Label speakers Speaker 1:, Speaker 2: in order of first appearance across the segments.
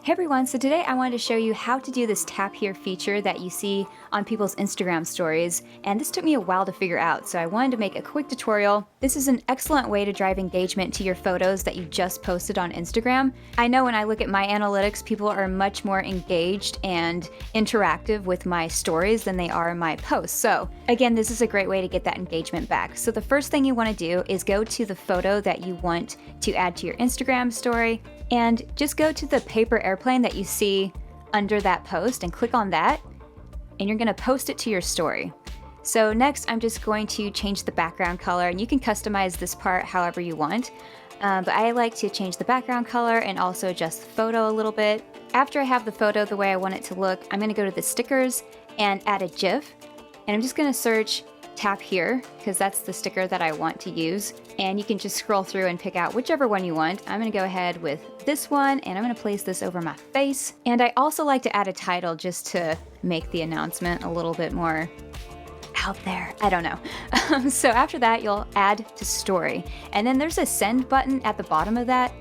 Speaker 1: Hey everyone, so today I wanted to show you how to do this tap here feature that you see on people's Instagram stories, and this took me a while to figure out, so I wanted to make a quick tutorial. This is an excellent way to drive engagement to your photos that you just posted on Instagram. I know when I look at my analytics, people are much more engaged and interactive with my stories than they are my posts. So again, this is a great way to get that engagement back. So the first thing you want to do is go to the photo that you want to add to your Instagram story, and just go to the paper airplane that you see under that post and click on that, and you're going to post it to your story. So next I'm just going to change the background color, and you can customize this part however you want, but I like to change the background color and also adjust the photo a little bit. After I have the photo the way I want it to look, I'm going to go to the stickers and add a GIF, and I'm just going to search tap here because that's the sticker that I want to use, and you can just scroll through and pick out whichever one you want. I'm going to go ahead with this one, and I'm going to place this over my face. And I also like to add a title just to make the announcement a little bit more out there. I don't know. So after that, you'll add to story, and then there's a send button at the bottom of that,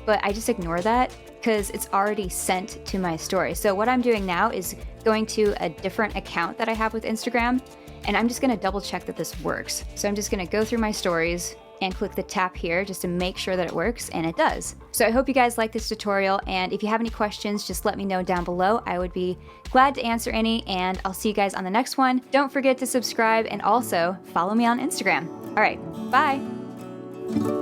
Speaker 1: but I just ignore that because it's already sent to my story. So what I'm doing now is going to a different account that I have with Instagram, and I'm just going to double check that this works. So I'm just going to go through my stories and click the tap here just to make sure that it works, and it does. So I hope you guys like this tutorial, and if you have any questions, just let me know down below. I would be glad to answer any, and I'll see you guys on the next one. Don't forget to subscribe and also follow me on Instagram. All right, bye.